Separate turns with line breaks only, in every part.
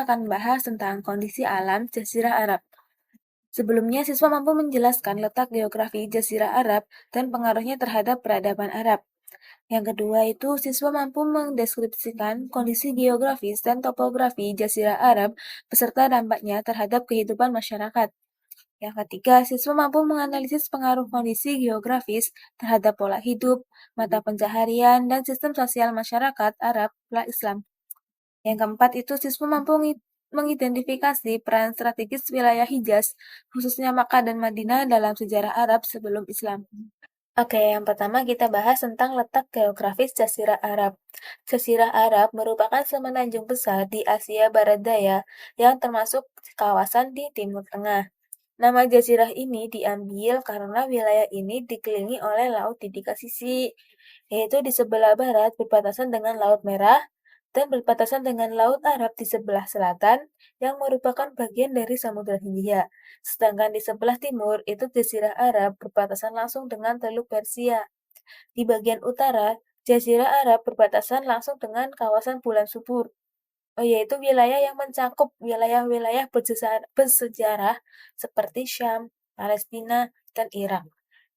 akan bahas tentang kondisi alam Jazirah Arab. Sebelumnya, siswa mampu menjelaskan letak geografi Jazirah Arab dan pengaruhnya terhadap peradaban Arab. Yang kedua itu, siswa mampu mendeskripsikan kondisi geografis dan topografi Jazirah Arab beserta dampaknya terhadap kehidupan masyarakat. Yang ketiga, siswa mampu menganalisis pengaruh kondisi geografis terhadap pola hidup, mata pencaharian, dan sistem sosial masyarakat Arab Islam. Yang keempat itu siswa mampu mengidentifikasi peran strategis wilayah Hijaz, khususnya Makkah dan Madinah dalam sejarah Arab sebelum Islam. Oke, yang pertama kita bahas tentang letak geografis Jazirah Arab. Jazirah Arab merupakan semenanjung besar di Asia Barat Daya yang termasuk kawasan di Timur Tengah. Nama jazirah ini diambil karena wilayah ini dikelilingi oleh laut di tiga sisi, yaitu di sebelah barat berbatasan dengan Laut Merah dan berbatasan dengan Laut Arab di sebelah selatan yang merupakan bagian dari Samudra Hindia. Sedangkan di sebelah timur itu Jazirah Arab berbatasan langsung dengan Teluk Persia. Di bagian utara, Jazirah Arab berbatasan langsung dengan kawasan Bulan Subur, yaitu wilayah yang mencakup wilayah-wilayah bersejarah seperti Syam, Palestina, dan Irak.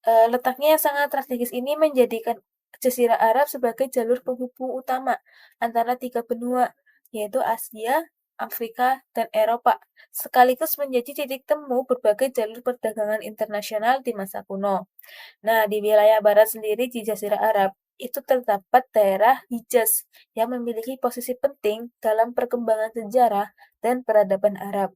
Letaknya yang sangat strategis ini menjadikan Jazirah Arab sebagai jalur penghubung utama antara tiga benua, yaitu Asia, Afrika, dan Eropa, sekaligus menjadi titik temu berbagai jalur perdagangan internasional di masa kuno. Nah, di wilayah barat sendiri di Jazirah Arab, itu terdapat daerah Hijaz yang memiliki posisi penting dalam perkembangan sejarah dan peradaban Arab.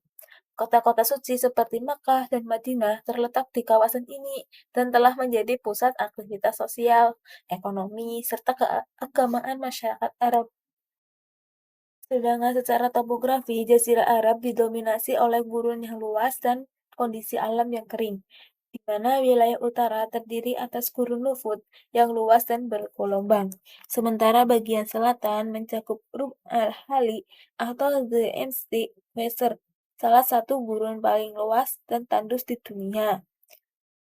Kota-kota suci seperti Makkah dan Madinah terletak di kawasan ini dan telah menjadi pusat aktivitas sosial, ekonomi, serta keagamaan masyarakat Arab. Sedangkan secara topografi, Jazirah Arab didominasi oleh gurun yang luas dan kondisi alam yang kering, di mana wilayah utara terdiri atas gurun Nufud yang luas dan bergelombang, sementara bagian selatan mencakup Rub al-Khali atau the Emsty Desert, salah satu gurun paling luas dan tandus di dunia.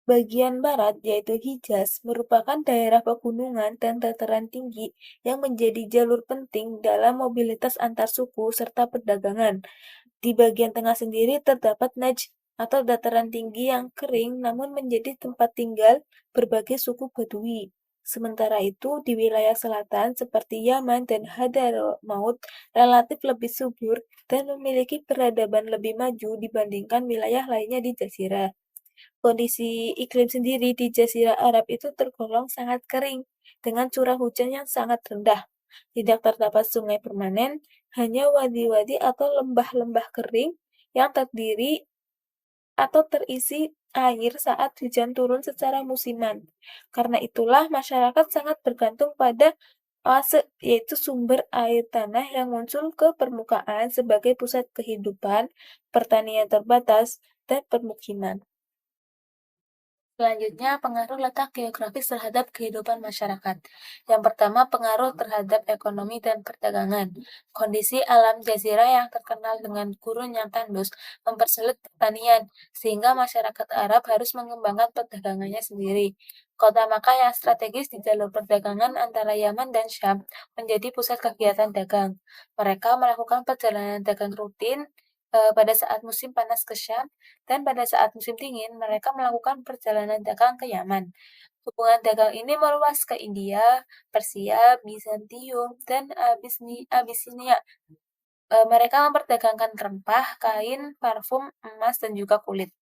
Bagian barat, yaitu Hijaz, merupakan daerah pegunungan dan dataran tinggi yang menjadi jalur penting dalam mobilitas antar suku serta perdagangan. Di bagian tengah sendiri terdapat Najd atau dataran tinggi yang kering namun menjadi tempat tinggal berbagai suku Badui. Sementara itu, di wilayah selatan seperti Yaman dan Hadramaut relatif lebih subur dan memiliki peradaban lebih maju dibandingkan wilayah lainnya di Jazirah. Kondisi iklim sendiri di Jazirah Arab itu tergolong sangat kering, dengan curah hujan yang sangat rendah. Tidak terdapat sungai permanen, hanya wadi-wadi atau lembah-lembah kering yang terdiri atau terisi air saat hujan turun secara musiman. Karena itulah masyarakat sangat bergantung pada oase, yaitu sumber air tanah yang muncul ke permukaan sebagai pusat kehidupan, pertanian terbatas, dan permukiman. Selanjutnya, pengaruh letak geografis terhadap kehidupan masyarakat. Yang pertama, pengaruh terhadap ekonomi dan perdagangan. Kondisi alam jazirah yang terkenal dengan gurun yang tandus mempersulit pertanian, sehingga masyarakat Arab harus mengembangkan perdagangannya sendiri. Kota Makkah yang strategis di jalur perdagangan antara Yaman dan Syam menjadi pusat kegiatan dagang. Mereka melakukan perjalanan dagang rutin pada saat musim panas ke Syam dan pada saat musim dingin, mereka melakukan perjalanan dagang ke Yaman. Hubungan dagang ini meluas ke India, Persia, Bizantium, dan Abisinia. Mereka memperdagangkan rempah, kain, parfum, emas, dan juga kulit.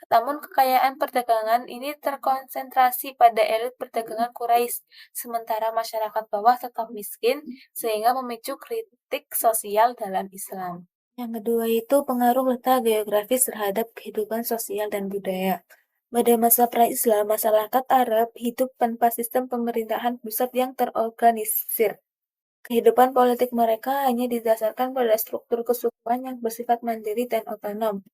Namun kekayaan perdagangan ini terkonsentrasi pada elit perdagangan Quraisy, sementara masyarakat bawah tetap miskin, sehingga memicu kritik sosial dalam Islam. Yang kedua itu pengaruh letak geografis terhadap kehidupan sosial dan budaya. Pada masa pra-Islam, masyarakat Arab hidup tanpa sistem pemerintahan pusat yang terorganisir. Kehidupan politik mereka hanya didasarkan pada struktur kesukuan yang bersifat mandiri dan otonom,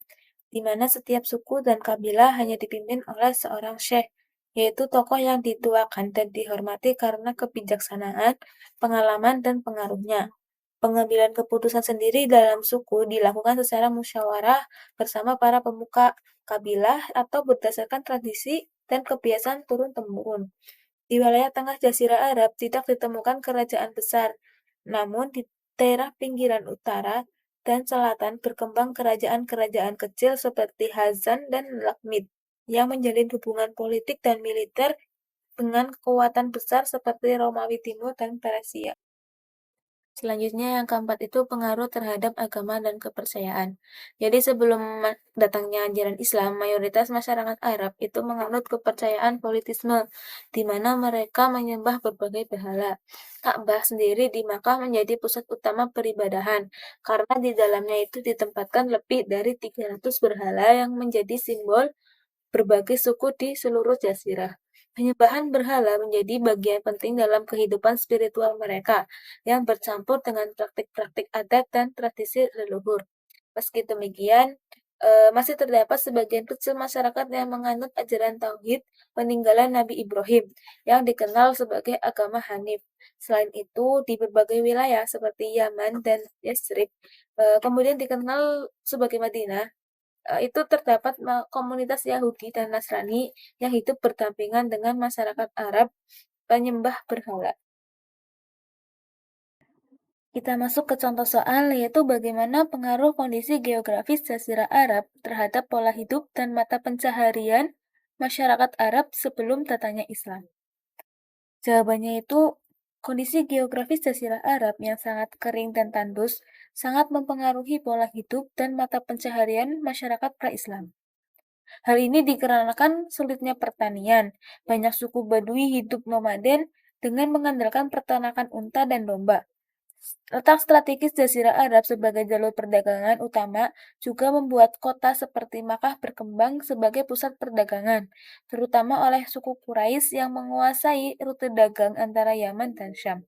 di mana setiap suku dan kabilah hanya dipimpin oleh seorang syekh, yaitu tokoh yang dituakan dan dihormati karena kebijaksanaan, pengalaman, dan pengaruhnya. Pengambilan keputusan sendiri dalam suku dilakukan secara musyawarah bersama para pemuka kabilah atau berdasarkan tradisi dan kebiasaan turun-temurun. Di wilayah tengah Jazirah Arab tidak ditemukan kerajaan besar, namun di daerah pinggiran utara dan selatan berkembang kerajaan-kerajaan kecil seperti Hazan dan Lakhmid yang menjalin hubungan politik dan militer dengan kekuatan besar seperti Romawi Timur dan Persia. Selanjutnya yang keempat itu pengaruh terhadap agama dan kepercayaan. Jadi sebelum datangnya ajaran Islam, mayoritas masyarakat Arab itu menganut kepercayaan politisme, di mana mereka menyembah berbagai berhala. Ka'bah sendiri di Makkah menjadi pusat utama peribadahan, karena di dalamnya itu ditempatkan lebih dari 300 berhala yang menjadi simbol berbagai suku di seluruh jazirah. Penyembahan berhala menjadi bagian penting dalam kehidupan spiritual mereka, yang bercampur dengan praktik-praktik adat dan tradisi leluhur. Meski demikian, masih terdapat sebagian kecil masyarakat yang menganut ajaran tauhid peninggalan Nabi Ibrahim, yang dikenal sebagai agama Hanif. Selain itu, di berbagai wilayah seperti Yaman dan Yathrib, kemudian dikenal sebagai Madinah, itu terdapat komunitas Yahudi dan Nasrani yang hidup berdampingan dengan masyarakat Arab penyembah berhala. Kita masuk ke contoh soal, yaitu bagaimana pengaruh kondisi geografis Jazirah Arab terhadap pola hidup dan mata pencaharian masyarakat Arab sebelum datangnya Islam. Jawabannya itu, kondisi geografis Jazirah Arab yang sangat kering dan tandus sangat mempengaruhi pola hidup dan mata pencaharian masyarakat pra-Islam. Hal ini dikarenakan sulitnya pertanian. Banyak suku Badui hidup nomaden dengan mengandalkan peternakan unta dan domba. Letak strategis Jazirah Arab sebagai jalur perdagangan utama juga membuat kota seperti Makkah berkembang sebagai pusat perdagangan, terutama oleh suku Quraisy yang menguasai rute dagang antara Yaman dan Syam,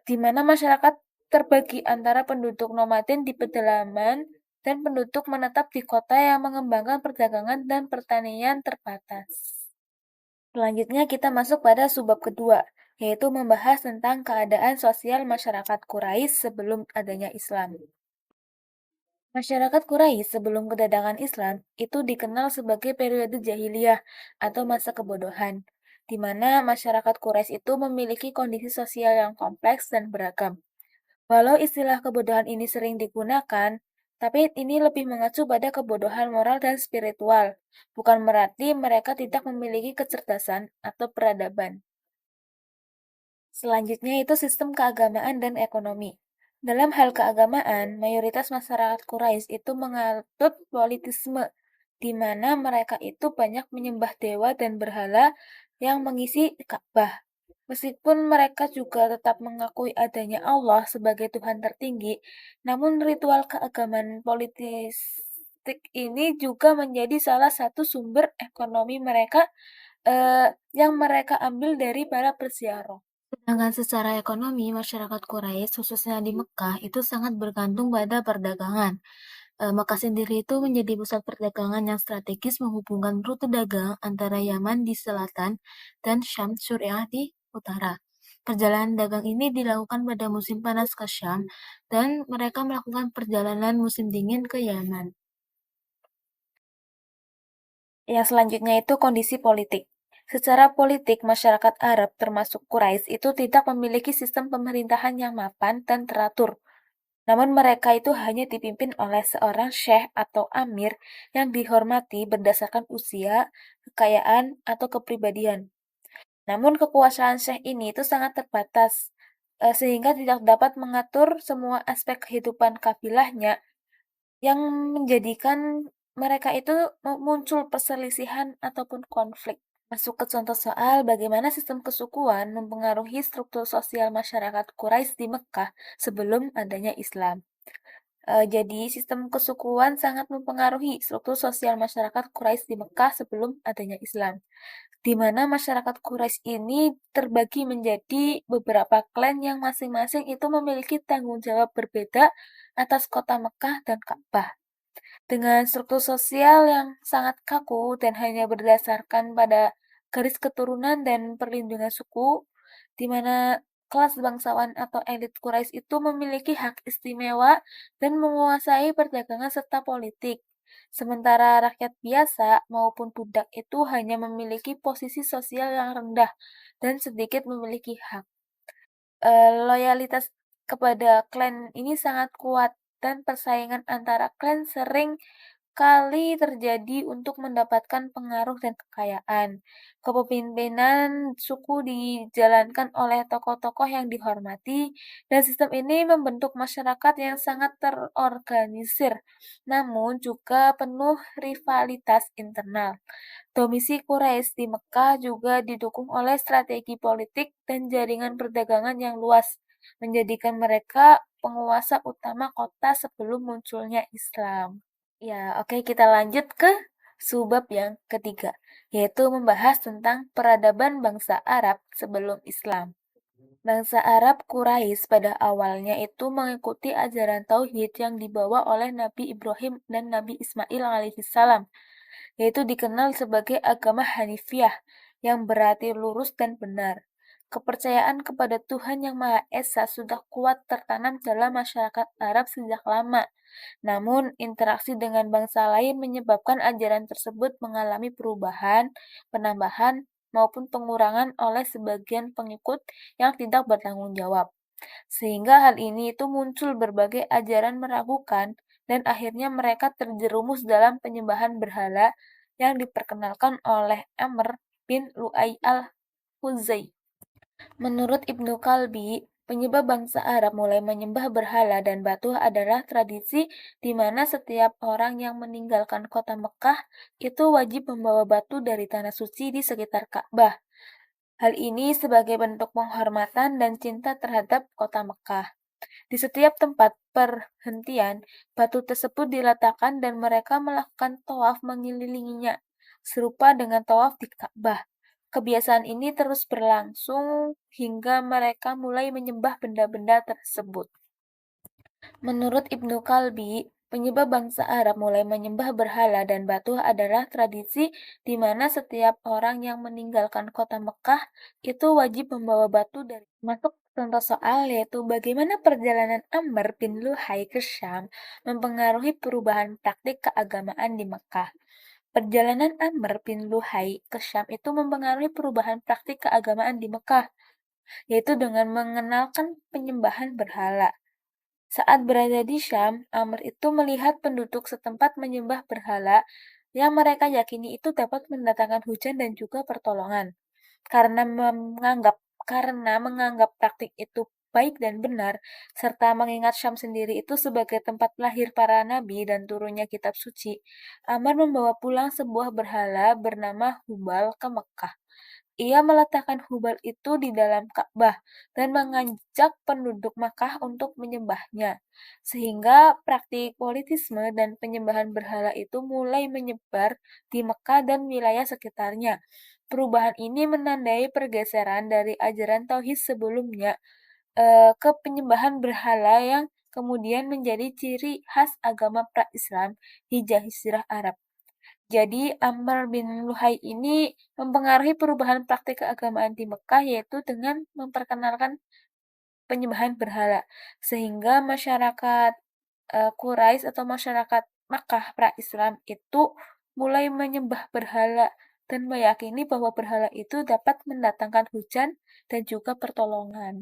di mana masyarakat terbagi antara penduduk nomaden di pedalaman dan penduduk menetap di kota yang mengembangkan perdagangan dan pertanian terbatas. Selanjutnya kita masuk pada subbab kedua, yaitu membahas tentang keadaan sosial masyarakat Quraisy sebelum adanya Islam. Masyarakat Quraisy sebelum kedatangan Islam itu dikenal sebagai periode jahiliyah atau masa kebodohan, di mana masyarakat Quraisy itu memiliki kondisi sosial yang kompleks dan beragam. Walau istilah kebodohan ini sering digunakan, tapi ini lebih mengacu pada kebodohan moral dan spiritual, bukan berarti mereka tidak memiliki kecerdasan atau peradaban. Selanjutnya itu sistem keagamaan dan ekonomi. Dalam hal keagamaan, mayoritas masyarakat Quraisy itu menganut politisme, di mana mereka itu banyak menyembah dewa dan berhala yang mengisi Ka'bah. Meskipun mereka juga tetap mengakui adanya Allah sebagai Tuhan tertinggi, namun ritual keagamaan politistik ini juga menjadi salah satu sumber ekonomi mereka, yang mereka ambil dari para peziarah. Sedangkan secara ekonomi, masyarakat Quraisy, khususnya di Mekah, itu sangat bergantung pada perdagangan. Mekah sendiri itu menjadi pusat perdagangan yang strategis menghubungkan rute dagang antara Yaman di selatan dan Syam Suriah di utara. Perjalanan dagang ini dilakukan pada musim panas ke Syam, dan mereka melakukan perjalanan musim dingin ke Yaman. Yang selanjutnya itu kondisi politik. Secara politik, masyarakat Arab termasuk Quraisy itu tidak memiliki sistem pemerintahan yang mapan dan teratur. Namun mereka itu hanya dipimpin oleh seorang syekh atau amir yang dihormati berdasarkan usia, kekayaan, atau kepribadian. Namun kekuasaan syekh ini itu sangat terbatas, sehingga tidak dapat mengatur semua aspek kehidupan kabilahnya yang menjadikan mereka itu muncul perselisihan ataupun konflik. Masuk ke contoh soal bagaimana sistem kesukuan mempengaruhi struktur sosial masyarakat Quraisy di Mekah sebelum adanya Islam. Jadi sistem kesukuan sangat mempengaruhi struktur sosial masyarakat Quraisy di Mekah sebelum adanya Islam, di mana masyarakat Quraisy ini terbagi menjadi beberapa klan yang masing-masing itu memiliki tanggung jawab berbeda atas kota Mekah dan Ka'bah. Dengan struktur sosial yang sangat kaku dan hanya berdasarkan pada garis keturunan dan perlindungan suku, di mana kelas bangsawan atau elit Quraisy itu memiliki hak istimewa dan menguasai perdagangan serta politik. Sementara rakyat biasa maupun budak itu hanya memiliki posisi sosial yang rendah dan sedikit memiliki hak. Loyalitas kepada klan ini sangat kuat dan persaingan antara klan sering kali terjadi untuk mendapatkan pengaruh dan kekayaan. Kepemimpinan suku dijalankan oleh tokoh-tokoh yang dihormati, dan sistem ini membentuk masyarakat yang sangat terorganisir, namun juga penuh rivalitas internal. Domisi Quraisy di Mekah juga didukung oleh strategi politik dan jaringan perdagangan yang luas, menjadikan mereka penguasa utama kota sebelum munculnya Islam. Ya, oke, kita lanjut ke subbab yang ketiga, yaitu membahas tentang peradaban bangsa Arab sebelum Islam. Bangsa Arab Quraisy pada awalnya itu mengikuti ajaran tauhid yang dibawa oleh Nabi Ibrahim dan Nabi Ismail alaihissalam, yaitu dikenal sebagai agama Hanifiyah yang berarti lurus dan benar. Kepercayaan kepada Tuhan Yang Maha Esa sudah kuat tertanam dalam masyarakat Arab sejak lama. Namun, interaksi dengan bangsa lain menyebabkan ajaran tersebut mengalami perubahan, penambahan, maupun pengurangan oleh sebagian pengikut yang tidak bertanggung jawab. Sehingga hal ini itu muncul berbagai ajaran meragukan dan akhirnya mereka terjerumus dalam penyembahan berhala yang diperkenalkan oleh Amr bin Lu'ay al-Huzai. Menurut Ibnu Kalbi, penyebab bangsa Arab mulai menyembah berhala dan batu adalah tradisi di mana setiap orang yang meninggalkan kota Mekah itu wajib membawa batu dari tanah suci di sekitar Ka'bah. Hal ini sebagai bentuk penghormatan dan cinta terhadap kota Mekah. Di setiap tempat perhentian, batu tersebut diletakkan dan mereka melakukan tawaf mengelilinginya, serupa dengan tawaf di Ka'bah. Kebiasaan ini terus berlangsung hingga mereka mulai menyembah benda-benda tersebut. Menurut Ibnu Kalbi, penyebab bangsa Arab mulai menyembah berhala dan batu adalah tradisi di mana setiap orang yang meninggalkan kota Mekah itu wajib membawa batu dari masuk contoh soal yaitu bagaimana perjalanan Amr bin Luhai ke Syam mempengaruhi perubahan praktik keagamaan di Mekah. Perjalanan Amr bin Luhai ke Syam itu mempengaruhi perubahan praktik keagamaan di Mekah, yaitu dengan mengenalkan penyembahan berhala. Saat berada di Syam, Amr itu melihat penduduk setempat menyembah berhala yang mereka yakini itu dapat mendatangkan hujan dan juga pertolongan. Karena menganggap praktik itu baik dan benar, serta mengingat Syam sendiri itu sebagai tempat lahir para nabi dan turunnya kitab suci, Amr membawa pulang sebuah berhala bernama Hubal ke Mekah. Ia meletakkan Hubal itu di dalam Ka'bah dan mengajak penduduk Makkah untuk menyembahnya, sehingga praktik politisme dan penyembahan berhala itu mulai menyebar di Mekah dan wilayah sekitarnya. Perubahan ini menandai pergeseran dari ajaran tauhid sebelumnya ke penyembahan berhala yang kemudian menjadi ciri khas agama pra-Islam di Jazirah Arab. Jadi Amr bin Luhai ini mempengaruhi perubahan praktik keagamaan di Mekah yaitu dengan memperkenalkan penyembahan berhala sehingga masyarakat Quraisy atau masyarakat Makkah pra-Islam itu mulai menyembah berhala dan meyakini bahwa berhala itu dapat mendatangkan hujan dan juga pertolongan.